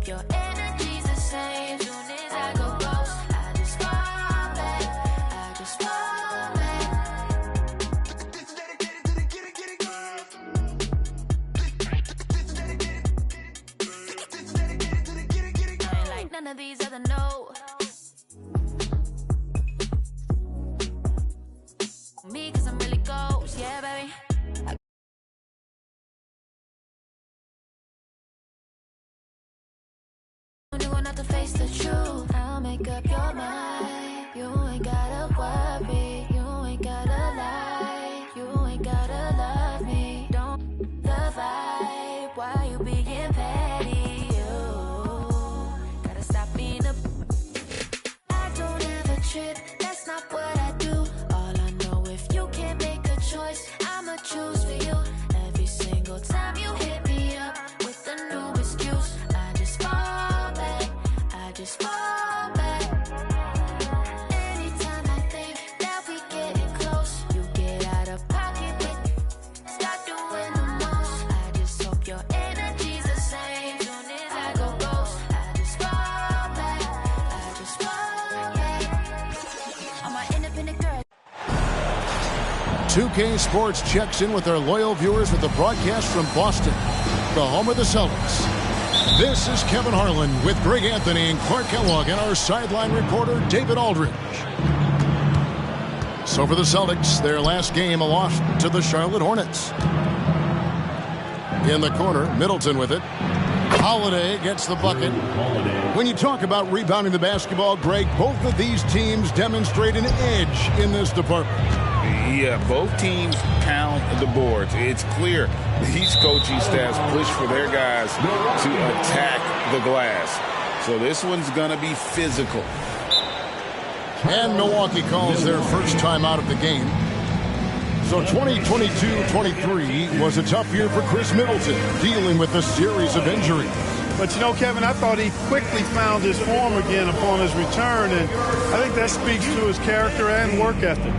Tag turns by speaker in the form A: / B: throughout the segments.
A: hope your energy's the same. Soon as I go ghost, I just fall back. I just fall back. I ain't like none of these other no. Me, cause I'm really ghost, yeah, baby. You want not to face the truth. I'll make up your mind. You ain't gotta worry. You ain't gotta lie. You ain't gotta love me. Don't the vibe. Why you being petty? You gotta stop being a. I don't have a trip. That's not what I do. All I know, if you can't make a choice, I'ma choose for you. Every single time you hit me up with a new excuse, I just fall back. I just fall back. Anytime I think that we getting close, you get out of pocket with stop doing the most. I just hope your energy's the same. Soon as I go ghost, I just fall back. I just fall back. I'm an independent girl.
B: 2K Sports checks in with their loyal viewers with the broadcast from Boston, the home of the Celtics. This is Kevin Harlan with Greg Anthony and Clark Kellogg and our sideline reporter David Aldridge. So for the Celtics, their last game, a loss to the Charlotte Hornets. In the corner, Middleton with it. Holiday gets the bucket. When you talk about rebounding the basketball, Greg, both of these teams demonstrate an edge in this department.
C: Yeah, both teams pound the boards. It's clear these coaching staffs push for their guys to attack the glass. So this one's going to be physical.
B: And Milwaukee calls their first time out of the game. So 2022-23 was a tough year for Chris Middleton, dealing with a series of injuries.
D: But, you know, Kevin, I thought he quickly found his form again upon his return, and I think that speaks to his character and work ethic.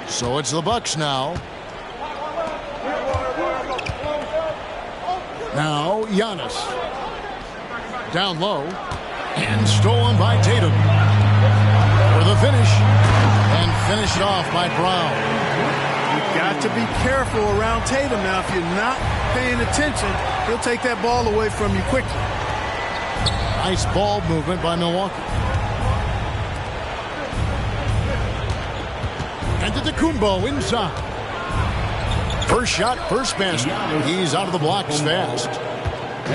B: So it's the Bucks now. Now Giannis. Down low. And stolen by Tatum. For the finish. And finished off by Brown.
D: You've got to be careful around Tatum now. If you're not paying attention, he'll take that ball away from you quickly.
B: Nice ball movement by Milwaukee. And to Kumbo inside. First shot, first basket. He's out of the blocks fast.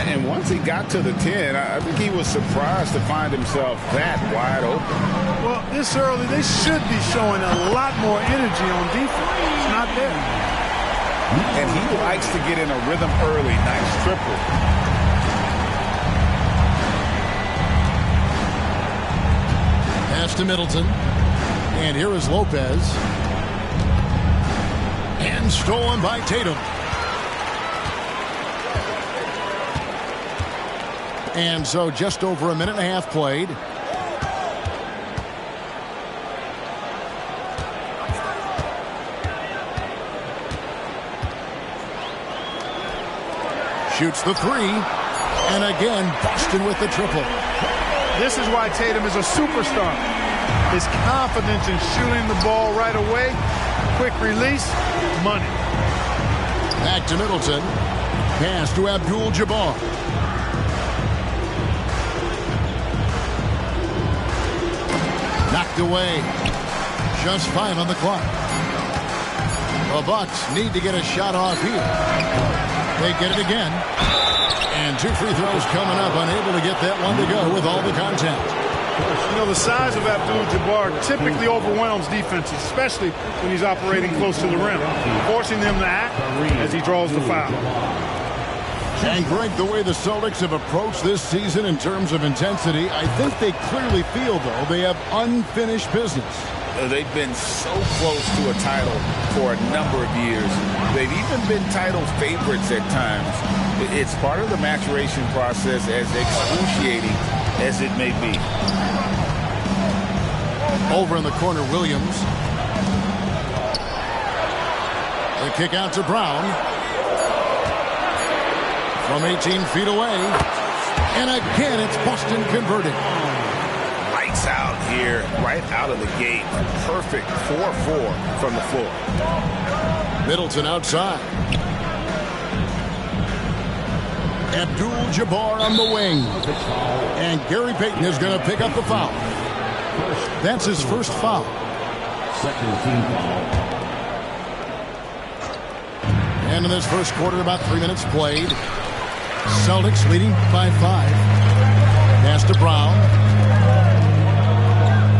C: And once he got to the 10, I think he was surprised to find himself that wide open.
D: Well, this early, they should be showing a lot more energy on defense. It's not there.
C: And he likes to get in a rhythm early. Nice triple.
B: Pass to Middleton. And here is Lopez. And stolen by Tatum. And so just over a minute and a half played. Shoots the three. And again, Boston with the triple.
D: This is why Tatum is a superstar. His confidence in shooting the ball right away. Quick release, money.
B: Back to Middleton. Pass to Abdul-Jabbar. Knocked away. Just 5 on the clock. The Bucks need to get a shot off here. They get it again. And 2 free throws coming up. Unable to get that one to go with all the contact.
D: You know, the size of Abdul-Jabbar typically overwhelms defenses, especially when he's operating close to the rim, forcing them to act as he draws the foul.
B: And Greg, the way the Celtics have approached this season in terms of intensity, I think they clearly feel, though, they have unfinished business.
C: They've been so close to a title for a number of years. They've even been title favorites at times. It's part of the maturation process, as excruciating as it may be.
B: Over in the corner, Williams. The kick out to Brown. From 18 feet away. And again, it's Boston converting.
C: Lights out here, right out of the gate. Perfect 4-4 from the floor.
B: Middleton outside. Abdul-Jabbar on the wing. And Gary Payton is going to pick up the foul. That's his first foul.
E: Second team foul.
B: And in this first quarter, about 3 minutes played. Celtics leading by 5. Pass to Brown.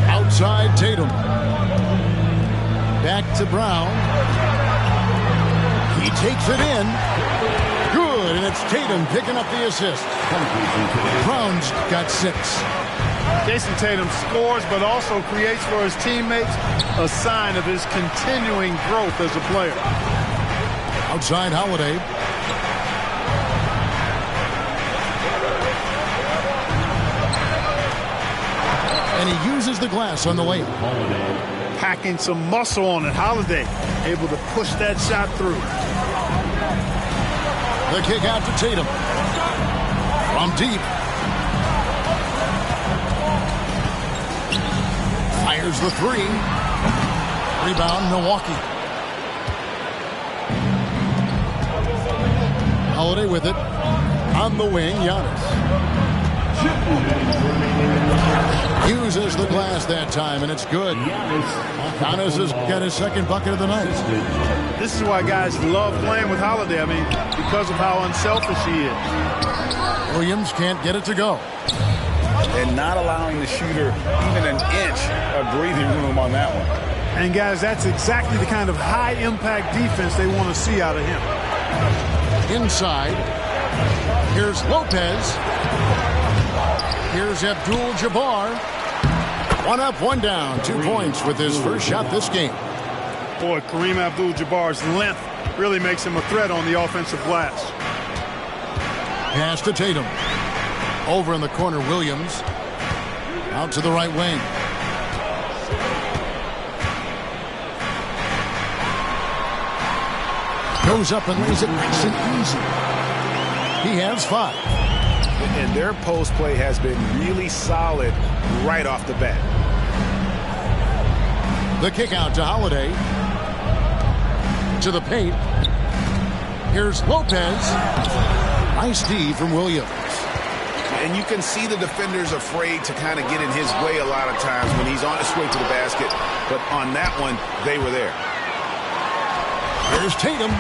B: Outside Tatum. Back to Brown. He takes it in. Good, and it's Tatum picking up the assist. Brown's got 6.
D: Jason Tatum scores, but also creates for his teammates a sign of his continuing growth as a player.
B: Outside Holiday. And he uses the glass on the layup.
D: Packing some muscle on it. Holiday able to push that shot through.
B: The kick out to Tatum. From deep. Fires the 3. Rebound, Milwaukee. Holiday with it. On the wing, Giannis. Uses the glass that time, and it's good. Giannis has got his second bucket of the night.
D: This is why guys love playing with Holiday. I mean, because of how unselfish he is.
B: Williams can't get it to go.
C: And not allowing the shooter even an inch of breathing room on that one.
D: And guys, that's exactly the kind of high-impact defense they want to see out of him.
B: Inside. Here's Lopez. Here's Abdul-Jabbar. 1 up, 1 down. 2 points with his first shot this game.
D: Boy, Kareem Abdul-Jabbar's length really makes him a threat on the offensive glass.
B: Pass to Tatum. Over in the corner, Williams. Out to the right wing. Goes up and lays it nice and easy. He has 5.
C: And their post play has been really solid right off the bat.
B: The kick out to Holiday. To the paint. Here's Lopez. Nice D from Williams.
C: And you can see the defenders afraid to kind of get in his way a lot of times when he's on his way to the basket. But on that one, they were there.
B: Here's Tatum.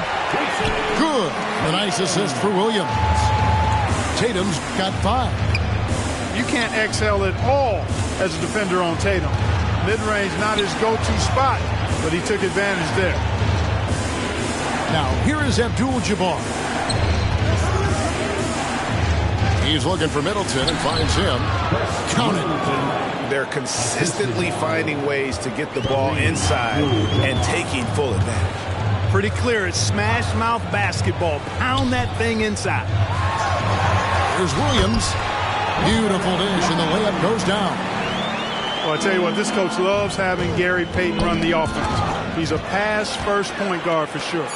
B: Good. A nice assist for Williams. Tatum's got 5.
D: You can't exhale at all as a defender on Tatum. Mid-range not his go-to spot, but he took advantage there.
B: Now, here is Abdul-Jabbar. He's looking for Middleton and finds him. Count it.
C: They're consistently finding ways to get the ball inside and taking full advantage.
D: Pretty clear, it's smash mouth basketball. Pound that thing inside.
B: Here's Williams. Beautiful dish, and the layup goes down.
D: Well, I tell you what, this coach loves having Gary Payton run the offense. He's a pass-first point guard for sure.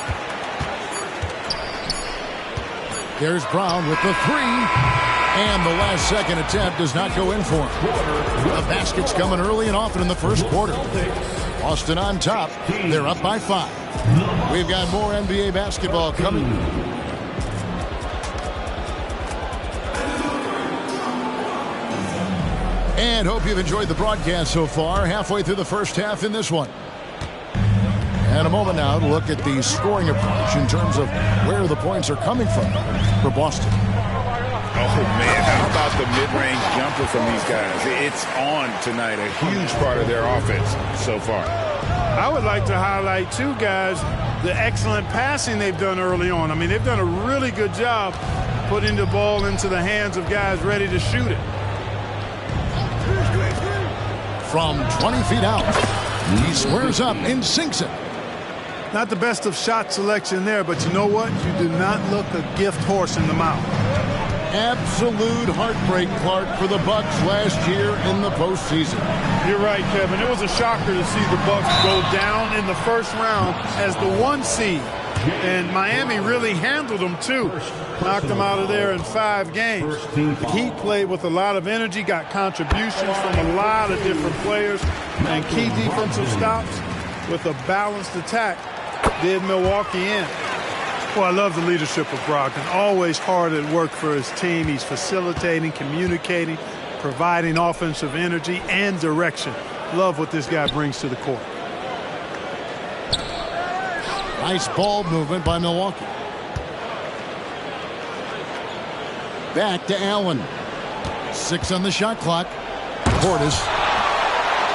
B: There's Brown with the 3. And the last second attempt does not go in for him. The basket's coming early and often in the first quarter. Boston on top. They're up by 5. We've got more NBA basketball coming. And hope you've enjoyed the broadcast so far. Halfway through the first half in this one. And a moment now to look at the scoring approach in terms of where the points are coming from for Boston.
C: Oh, man, how about the mid-range jumper from these guys? It's on tonight, a huge part of their offense so far.
D: I would like to highlight, too, guys, the excellent passing they've done early on. I mean, they've done a really good job putting the ball into the hands of guys ready to shoot it.
B: From 20 feet out, he squares up and sinks it.
D: Not the best of shot selection there, but you know what? You do not look a gift horse in the mouth.
B: Absolute heartbreak, Clark, for the Bucks last year in the postseason.
D: You're right, Kevin. It was a shocker to see the Bucks go down in the first round as the 1 seed. And Miami really handled them, too. Knocked them out of there in 5 games. He played with a lot of energy, got contributions from a lot of different players, and key defensive stops with a balanced attack did Milwaukee in. Well, I love the leadership of Brogdon. Always hard at work for his team. He's facilitating, communicating, providing offensive energy and direction. Love what this guy brings to the court.
B: Nice ball movement by Milwaukee. Back to Allen. 6 on the shot clock. Portis.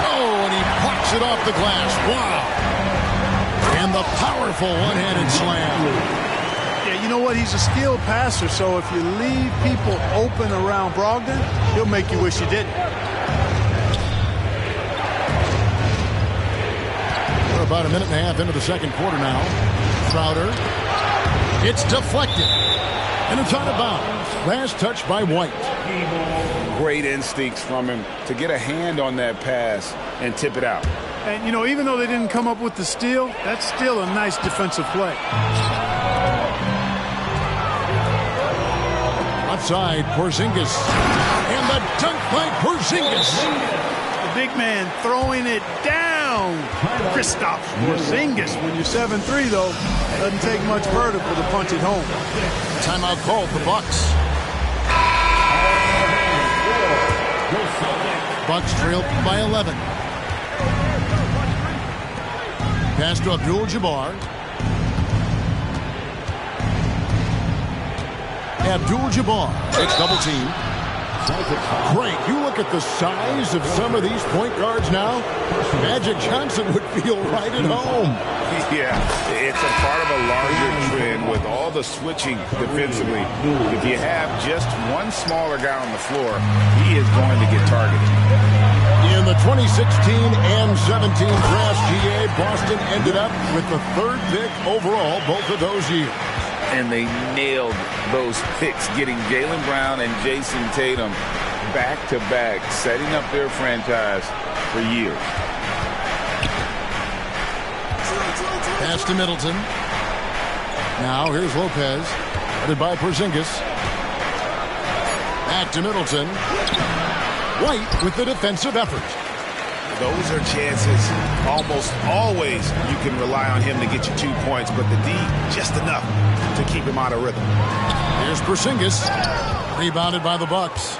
B: Oh, and he plucks it off the glass. Wow. And the powerful one-handed slam.
D: Yeah, you know what? He's a skilled passer, so if you leave people open around Brogdon, he'll make you wish you didn't.
B: We're about a minute and a half into the second quarter now. Crowder. It's deflected. And it's out of bounds. Last touch by White.
C: Great instincts from him to get a hand on that pass and tip it out.
D: And, you know, even though they didn't come up with the steal, that's still a nice defensive play.
B: Outside, Porzingis. And the dunk by Porzingis.
D: The big man throwing it down. Kristaps Porzingis. When you're 7'3", though, doesn't take much further for the punch it home.
B: Timeout called the Bucks. Bucks trailed by 11. Pass to Abdul-Jabbar. Abdul-Jabbar. It's double team. Great. You look at the size of some of these point guards now. Magic Johnson would feel right at home.
C: Yeah, it's a part of a larger trend with all the switching defensively. If you have just one smaller guy on the floor, he is going to get targeted.
B: In the 2016 and 17 drafts, GA, Boston ended up with the 3rd pick overall both of those years.
C: And they nailed those picks, getting Jaylen Brown and Jason Tatum back-to-back, setting up their franchise for years.
B: Pass to Middleton. Now here's Lopez, headed by Porzingis. Back to Middleton. White with the defensive effort.
C: Those are chances almost always you can rely on him to get you 2 points, but the D just enough to keep him out of rhythm.
B: Here's Porzingis, rebounded by the Bucks.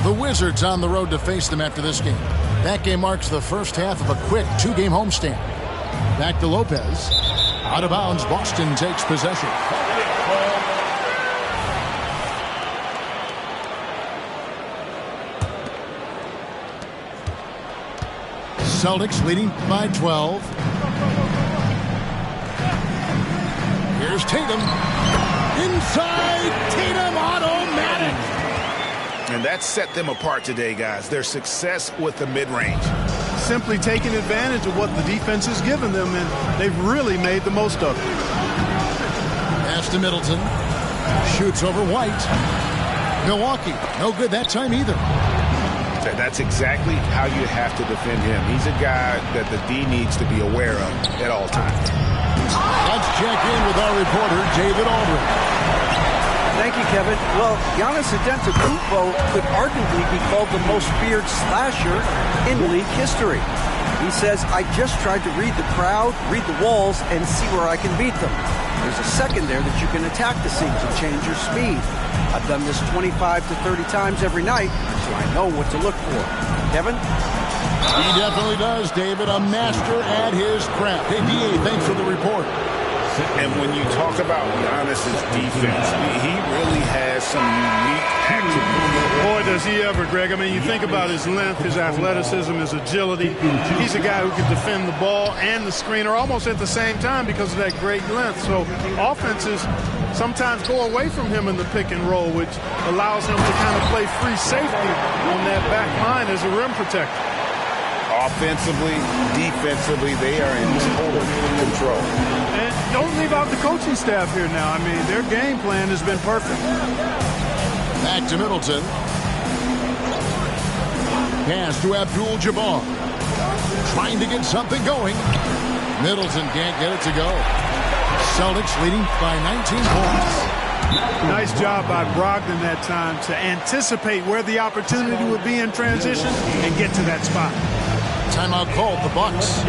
B: The Wizards on the road to face them after this game. That game marks the first half of a quick 2-game homestand. Back to Lopez. Out of bounds, Boston takes possession. Celtics leading by 12. Here's Tatum. Inside, Tatum automatic.
C: And that set them apart today, guys. Their success with the mid-range.
D: Simply taking advantage of what the defense has given them, and they've really made the most of it.
B: Pass to Middleton. Shoots over White. Milwaukee, no good that time either.
C: That's exactly how you have to defend him. He's a guy that the D needs to be aware of at all times.
B: Let's check in with our reporter, David Aldridge.
F: Thank you, Kevin. Well, Giannis Antetokounmpo could arguably be called the most feared slasher in league history. He says, I just tried to read the crowd, read the walls, and see where I can beat them. There's a second there that you can attack the seams and change your speed. I've done this 25 to 30 times every night, so I know what to look for. Kevin?
B: He definitely does, David. A master at his craft. Hey, D.A., thanks for the report.
C: And when you talk about Giannis's defense, he really has some unique attributes.
D: Boy, does he ever, Greg. I mean, you think about his length, his athleticism, his agility. He's a guy who can defend the ball and the screener almost at the same time because of that great length. So offenses sometimes go away from him in the pick and roll, which allows him to kind of play free safety on that back line as a rim protector.
C: Offensively, defensively, they are in total control.
D: And don't leave out the coaching staff here now. I mean, their game plan has been perfect.
B: Back to Middleton. Pass to Abdul-Jabbar. Trying to get something going. Middleton can't get it to go. Celtics leading by 19 points.
D: Nice job by Brogdon that time to anticipate where the opportunity would be in transition and get to that spot.
B: Timeout called the Bucks.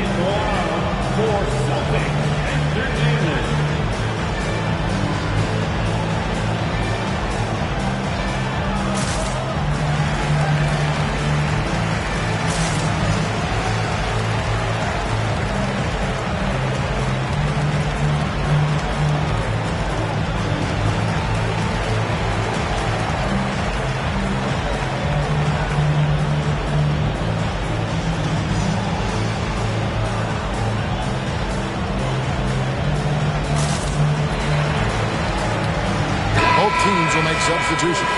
B: Teams will make substitutions.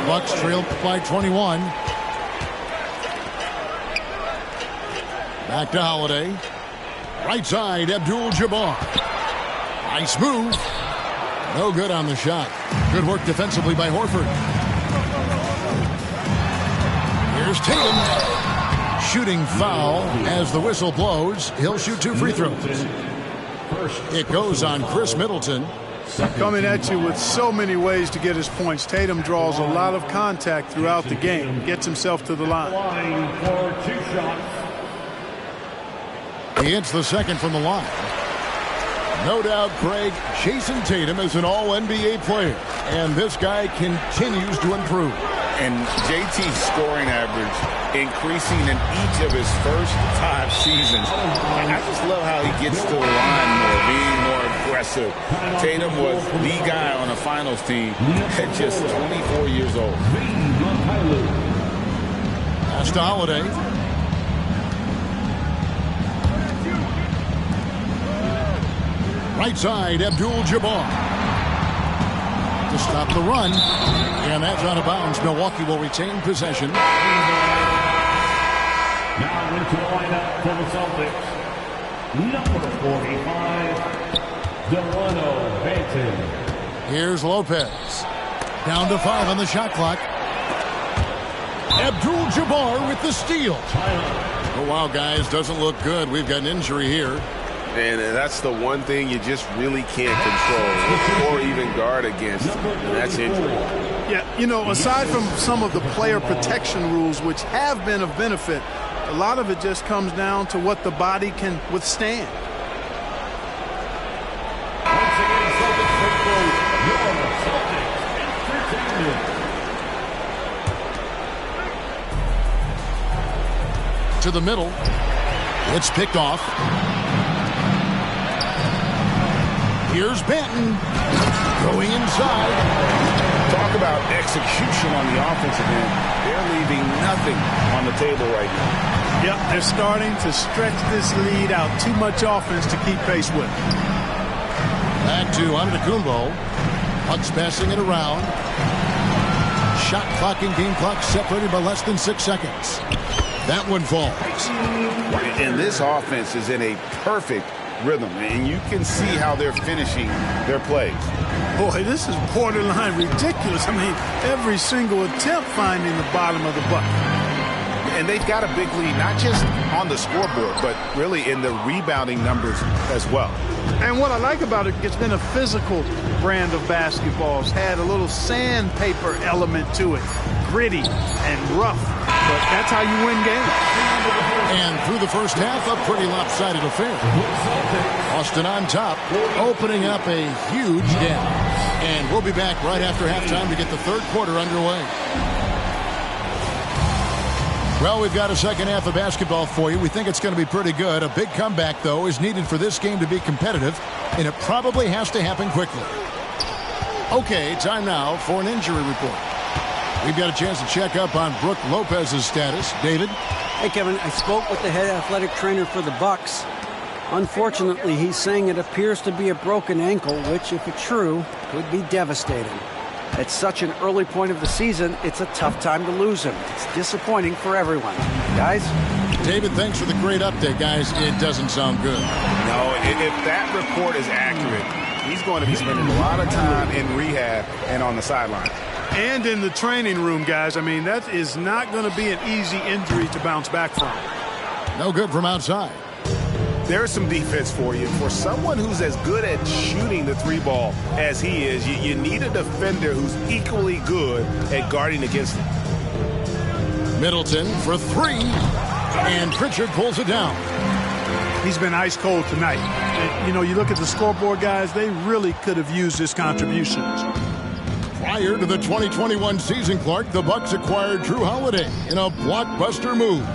B: Bucks trail by 21. Back to Holiday. Right side, Abdul-Jabbar. Nice move. No good on the shot. Good work defensively by Horford. Here's Tatum. Shooting foul as the whistle blows. He'll shoot 2 free throws. It goes on Chris Middleton.
D: Coming at you with so many ways to get his points. Tatum draws a lot of contact throughout the game. Gets himself to the line.
B: He hits the second from the line. No doubt, Craig, Jason Tatum is an all-NBA player. And this guy continues to improve.
C: And JT's scoring average increasing in each of his first 5 seasons. And I just love how he gets to the line more, being more aggressive. Tatum was the guy on a finals team at just 24 years old.
B: Pass to Holiday. Right side, Abdul-Jabbar. To stop the run. And that's out of bounds. Milwaukee will retain possession.
E: Now into the lineup for the Celtics, number 45, Delano Banton.
B: Here's Lopez. Down to 5 on the shot clock. Abdul-Jabbar with the steal. Oh, wow, guys, doesn't look good. We've got an injury here.
G: And that's the one thing you just really can't control or even guard against, and that's injury.
D: Yeah, you know, aside from some of the player protection rules, which have been of benefit, a lot of it just comes down to what the body can withstand.
E: Once again, Celtics football, your Celtics entertainment.
B: To the middle. It's picked off. Here's Banton going inside.
C: Talk about execution on the offensive end. They're leaving nothing on the table right now.
D: Yep, they're starting to stretch this lead out. Too much offense to keep pace with.
B: Back to Antetokounmpo. Bucks passing it around. Shot clock and game clock separated by less than 6 seconds. That one falls.
C: And this offense is in a perfect rhythm, and you can see how they're finishing their plays.
D: Boy, this is borderline ridiculous. I mean, every single attempt finding the bottom of the bucket.
C: And they've got a big lead, not just on the scoreboard, but really in the rebounding numbers as well.
D: And what I like about it, it's been a physical brand of basketball. It's had a little sandpaper element to it. Gritty and rough, but that's how you win games.
B: And through the first half, a pretty lopsided affair. Boston on top, opening up a huge gap. And we'll be back right after halftime to get the third quarter underway. Well, we've got a second half of basketball for you. We think it's going to be pretty good. A big comeback, though, is needed for this game to be competitive, and it probably has to happen quickly. Okay, time now for an injury report. We've got a chance to check up on Brook Lopez's status. David?
F: Hey, Kevin, I spoke with the head athletic trainer for the Bucks. Unfortunately, he's saying it appears to be a broken ankle, which, if it's true, could be devastating. At such an early point of the season, it's a tough time to lose him. It's disappointing for everyone. Guys?
B: David, thanks for the great update, guys. It doesn't sound good.
C: No, if that report is accurate, he's going to be spending a lot of time in rehab and on the sideline.
D: And in the training room, guys. I mean, that is not going to be an easy injury to bounce back from.
B: No good from outside.
C: There's some defense for you. For someone who's as good at shooting the three ball as he is, you need a defender who's equally good at guarding against him.
B: Middleton for three, and Pritchard pulls it down.
D: He's been ice cold tonight. And, you know, you look at the scoreboard, guys, they really could have used his contributions.
B: Prior to the 2021 season, Clark, the Bucks acquired Drew Holiday in a blockbuster move.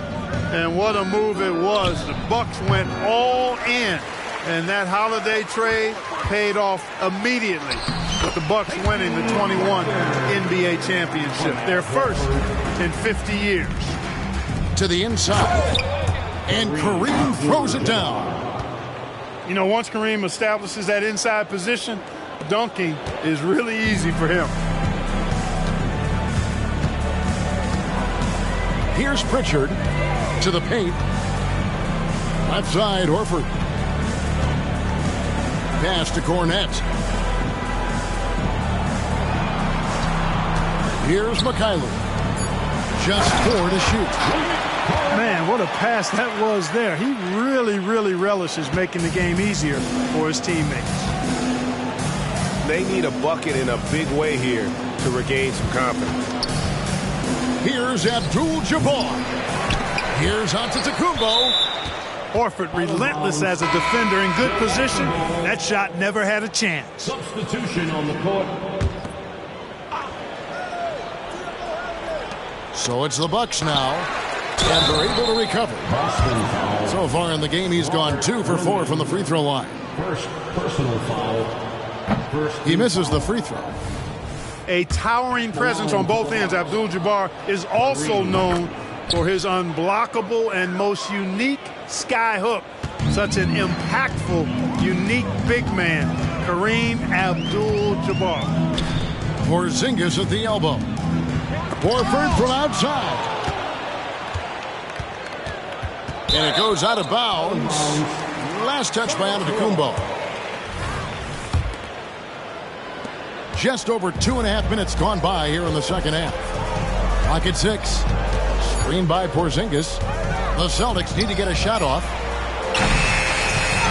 D: And what a move it was. The Bucks went all in. And that Holiday trade paid off immediately, with the Bucks winning the 21 NBA championship, their first in 50 years.
B: To the inside, and Kareem throws it down.
D: You know, once Kareem establishes that inside position, dunking is really easy for him.
B: Here's Pritchard to the paint. Left side, Horford. Pass to Cornette. Here's McKayler. Just 4 to shoot.
D: Man, what a pass that was there. He really, really relishes making the game easier for his teammates.
G: They need a bucket in a big way here to regain some confidence.
B: Here's Abdul-Jabbar. Here's Antetokounmpo.
D: Horford relentless as a defender in good position. That shot never had a chance.
E: Substitution on the court.
B: So it's the Bucks now, and they're able to recover. So far in the game, he's gone 2 for 4 from the free throw line.
E: First personal foul.
B: He misses the free throw.
D: A towering presence on both ends. Abdul-Jabbar is also known for his unblockable and most unique sky hook. Such an impactful, unique big man, Kareem Abdul-Jabbar.
B: Porzingis at the elbow. Horford from outside. And it goes out of bounds. Last touch by Antetokounmpo. Just over 2.5 minutes gone by here in the second half. Clock at 6. Screened by Porzingis. The Celtics need to get a shot off.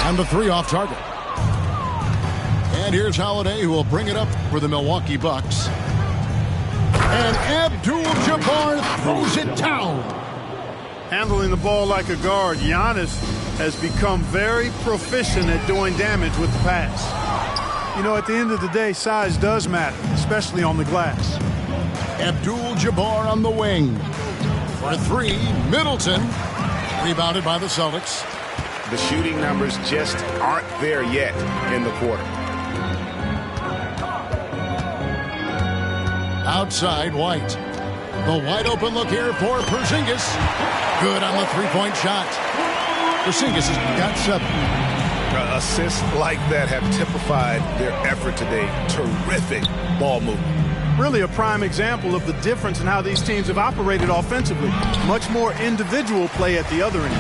B: And the 3 off target. And here's Holiday, who will bring it up for the Milwaukee Bucks. And Abdul-Jabbar throws it down.
D: Handling the ball like a guard, Giannis has become very proficient at doing damage with the pass. You know, at the end of the day, size does matter, especially on the glass.
B: Abdul-Jabbar on the wing. For 3, Middleton. Rebounded by the Celtics.
C: The shooting numbers just aren't there yet in the quarter.
B: Outside, White. The wide open look here for Porzingis. Good on the 3-point shot. Porzingis has got 7.
G: Assists like that have typified their effort today. Terrific ball movement.
D: Really a prime example of the difference in how these teams have operated offensively. Much more individual play at the other end.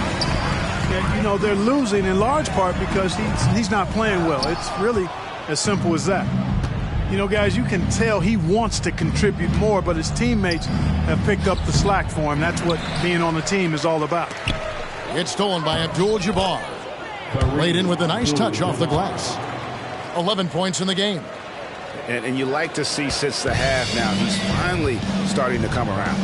D: And, you know, they're losing in large part because he's not playing well. It's really as simple as that. You know, guys, you can tell he wants to contribute more, but his teammates have picked up the slack for him. That's what being on the team is all about.
B: It's stolen by Abdul-Jabbar. Laid in with a nice touch off the glass. 11 points in the game.
C: And you like to see since the half now, he's finally starting to come around.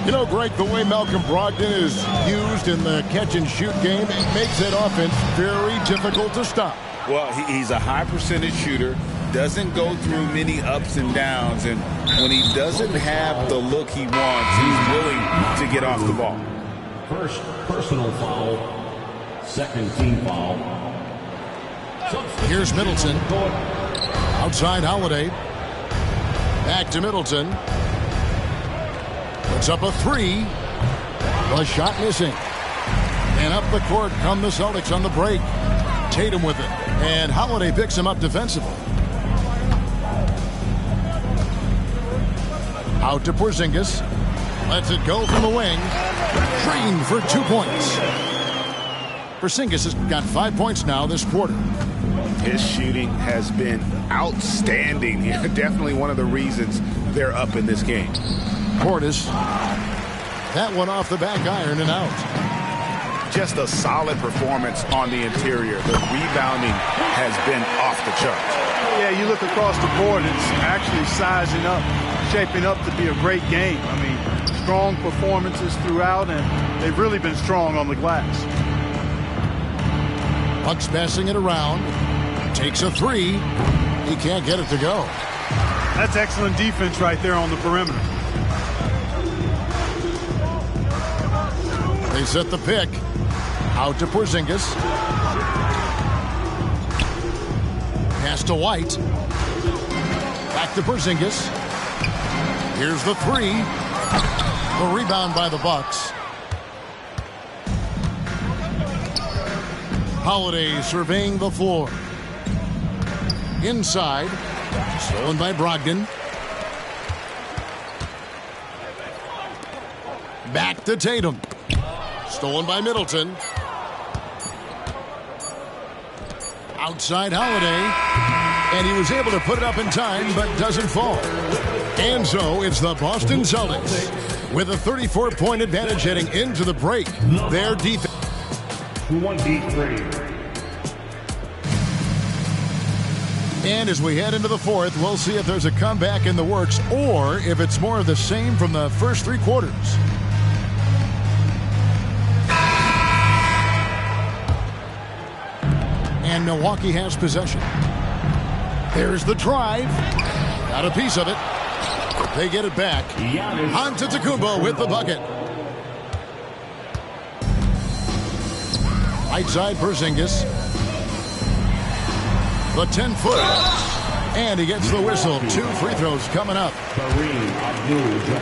B: You know, Greg, the way Malcolm Brogdon is used in the catch-and-shoot game, it makes that offense very difficult to stop.
C: Well, he's a high percentage shooter, doesn't go through many ups and downs, and when he doesn't have the look he wants, he's willing to to get off the ball.
E: First personal foul. Second team foul.
B: Here's Middleton. Outside Holiday. Back to Middleton. Puts up a three. The shot missing. And up the court come the Celtics on the break. Tatum with it. And Holiday picks him up defensively. Out to Porzingis. Lets it go from the wing. Drained for 2 points. Porzingis has got 5 points now this quarter.
C: His shooting has been outstanding here. Definitely one of the reasons they're up in this game.
B: Portis. That one off the back iron and out.
C: Just a solid performance on the interior. The rebounding has been off the charts.
D: Yeah, you look across the board, it's actually sizing up, shaping up to be a great game. I mean, strong performances throughout, and they've really been strong on the glass.
B: Bucks passing it around. Takes a three. He can't get it to go.
D: That's excellent defense right there on the perimeter.
B: They set the pick. Out to Porzingis. Pass to White. Back to Porzingis. Here's the three. The rebound by the Bucks. Holiday surveying the floor. Inside. Stolen by Brogdon. Back to Tatum. Stolen by Middleton. Outside Holiday. And he was able to put it up in time, but doesn't fall. And so it's the Boston Celtics with a 34-point advantage heading into the break. Their defense.
E: 1v3.
B: And as we head into the fourth, we'll see if there's a comeback in the works or if it's more of the same from the first three quarters. And Milwaukee has possession. There's the drive. Got a piece of it. They get it back. Antetokounmpo with the bucket. Right side Porzingis. The 10-foot. And he gets the whistle. 2 free throws coming up.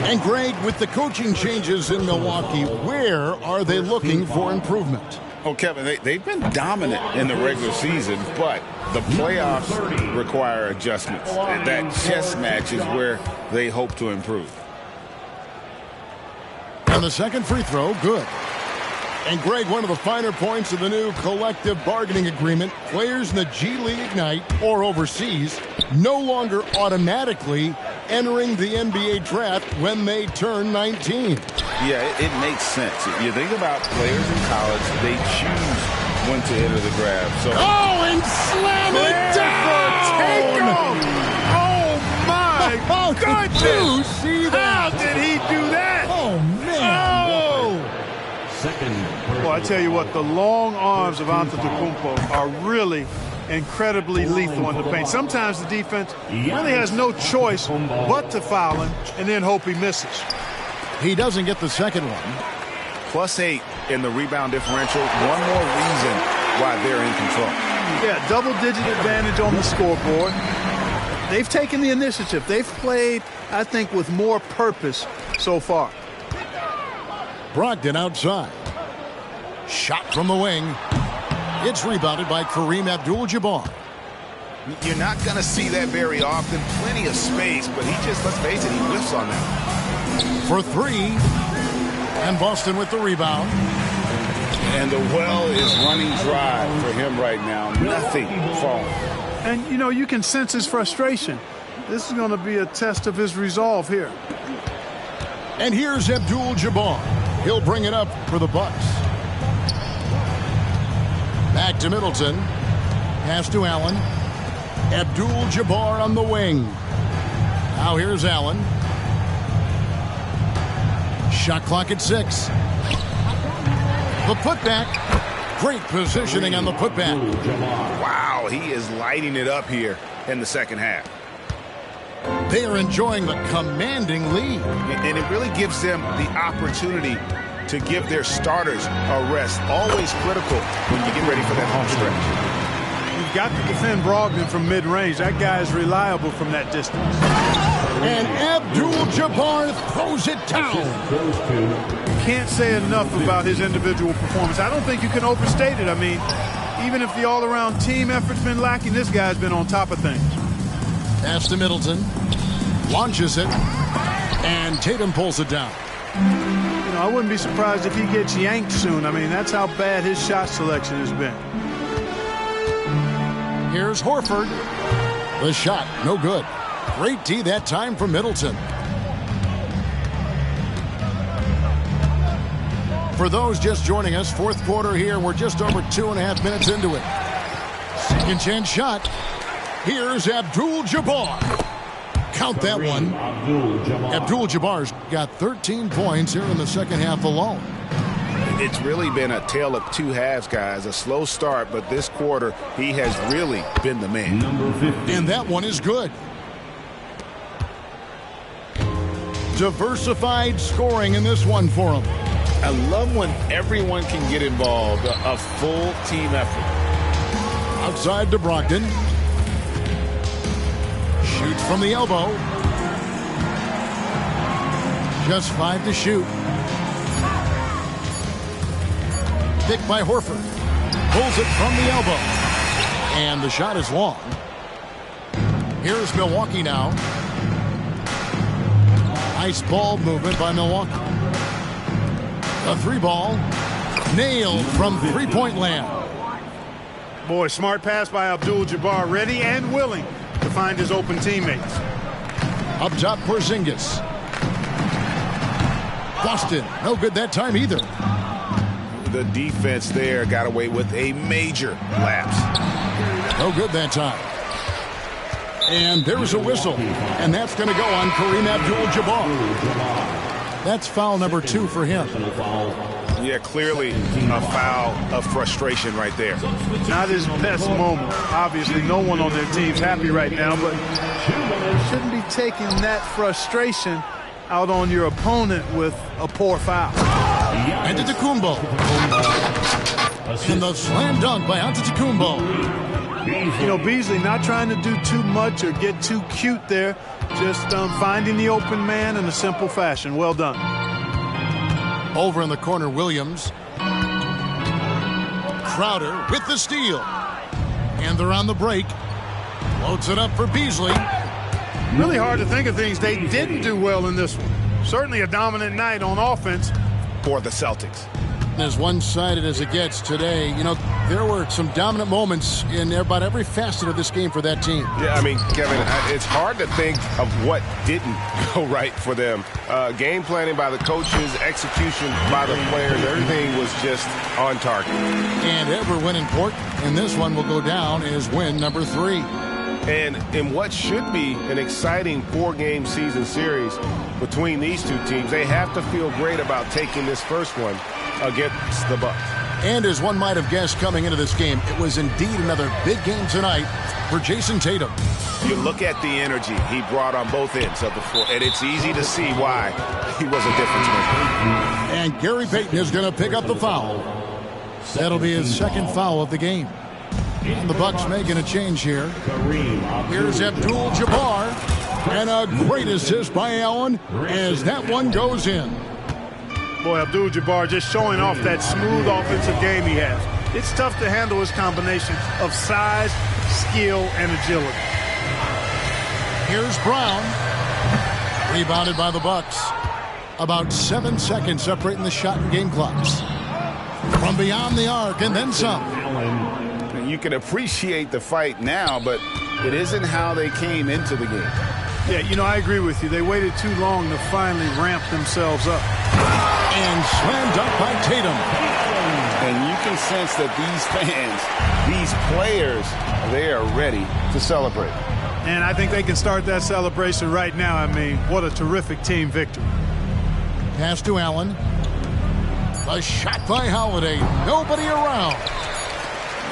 B: And Greg, with the coaching changes in Milwaukee, where are they looking for improvement?
C: Oh, Kevin, they've been dominant in the regular season, but the playoffs require adjustments. And that chess match is where they hope to improve.
B: And the second free throw, good. And Greg, one of the finer points of the new collective bargaining agreement, players in the G League Ignite or overseas no longer automatically entering the NBA draft when they turn 19.
C: Yeah, it makes sense. If you think about players in college, they choose when to enter the draft. So,
B: and slam it down!
D: Oh, my goodness!
B: Did you see that?
D: How did he do that?
B: Oh, man.
D: Well, I tell you what, the long arms of Antetokounmpo are really incredibly lethal in the paint. Sometimes the defense really has no choice but to foul him and then hope he misses.
B: He doesn't get the second one.
C: +8 in the rebound differential. One more reason why they're in control.
D: Yeah, double-digit advantage on the scoreboard. They've taken the initiative. They've played, I think, with more purpose so far.
B: Brogdon outside. Shot from the wing. It's rebounded by Kareem Abdul-Jabbar.
C: You're not going to see that very often. Plenty of space, but he just, let's face it, he whiffs on that.
B: For three. And Boston with the rebound.
C: And the well is running dry for him right now. Nothing falling.
D: And, you know, you can sense his frustration. This is going to be a test of his resolve here.
B: And here's Abdul-Jabbar. He'll bring it up for the Bucks. Back to Middleton. Pass to Allen. Abdul-Jabbar on the wing. Now here's Allen. Shot clock at 6. The putback. Great positioning on the putback.
C: Wow, he is lighting it up here in the second half.
B: They are enjoying the commanding lead.
C: And it really gives them the opportunity to give their starters a rest. Always critical when you get ready for that home stretch.
D: You've got to defend Brogdon from mid-range. That guy is reliable from that distance.
B: And Abdul-Jabbar throws it down.
D: Can't say enough about his individual performance. I don't think you can overstate it. I mean, even if the all-around team effort's been lacking, this guy's been on top of things.
B: Pass to Middleton. Launches it. And Tatum pulls it down.
D: You know, I wouldn't be surprised if he gets yanked soon. I mean, that's how bad his shot selection has been.
B: Here's Horford. The shot, no good. Great D that time from Middleton. For those just joining us, fourth quarter here. We're just over 2.5 minutes into it. Second chance shot. Here's Abdul-Jabbar. Count that one. Abdul-Jabbar's got 13 points here in the second half alone.
C: It's really been a tale of two halves, guys. A slow start, but this quarter, he has really been the man.
B: And that one is good. Diversified scoring in this one for him.
C: I love when everyone can get involved, a full team effort.
B: Outside to Brogdon. Shoots from the elbow. Just 5 to shoot. Picked by Horford. Pulls it from the elbow. And the shot is long. Here's Milwaukee now. Nice ball movement by Milwaukee. A 3-ball. Nailed from three-point land.
D: Boy, smart pass by Abdul-Jabbar. Ready and willing to find his open teammates.
B: Up top, Porzingis. Boston, no good that time either.
C: The defense there got away with a major lapse.
B: No good that time. And there's a whistle. And that's going to go on Kareem Abdul-Jabbar. That's foul number 2 for him.
C: Yeah, clearly a foul of frustration right there.
D: Not his best moment. Obviously, no one on their team's happy right now, but shouldn't be taking that frustration out on your opponent with a poor foul.
B: Antetokounmpo. And the slam dunk by Antetokounmpo.
D: You know, Beasley not trying to do too much or get too cute there. Just finding the open man in a simple fashion. Well done.
B: Over in the corner, Williams. Crowder with the steal. And they're on the break. Loads it up for Beasley.
D: Really hard to think of things they didn't do well in this one. Certainly a dominant night on offense
C: for the Celtics.
B: As one-sided as it gets today, you know, there were some dominant moments in about every facet of this game for that team.
G: Yeah, I mean, Kevin, it's hard to think of what didn't go right for them. Game planning by the coaches, execution by the players, everything was just on target.
B: And ever win important, and this one will go down as win number 3.
G: And in what should be an exciting 4-game season series between these two teams, they have to feel great about taking this first one against the Bucks.
B: And as one might have guessed coming into this game, it was indeed another big game tonight for Jason Tatum.
G: You look at the energy he brought on both ends of the floor, and it's easy to see why he was a difference maker.
B: And Gary Payton is going to pick up the foul. That'll be his second foul of the game. And the Bucks making a change here. Here's Abdul-Jabbar. And a great assist by Allen as that one goes in.
D: Boy, Abdul-Jabbar just showing off that smooth offensive game he has. It's tough to handle his combination of size, skill, and agility.
B: Here's Brown. Rebounded by the Bucks. About 7 seconds separating the shot and game clocks. From beyond the arc and then some.
C: You can appreciate the fight now, but it isn't how they came into the game.
D: Yeah, you know, I agree with you. They waited too long to finally ramp themselves up.
B: And slam dunk by Tatum.
C: And you can sense that these fans, these players, they are ready to celebrate.
D: And I think they can start that celebration right now. I mean, what a terrific team victory.
B: Pass to Allen. A shot by Holiday. Nobody around.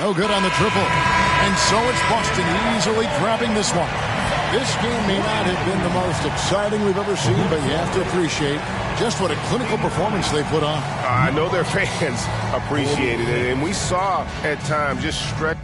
B: No good on the triple. And so it's Boston easily grabbing this one. This game may not have been the most exciting we've ever seen, but you have to appreciate just what a clinical performance they put on.
G: I know their fans appreciated it, and we saw at times just stretch.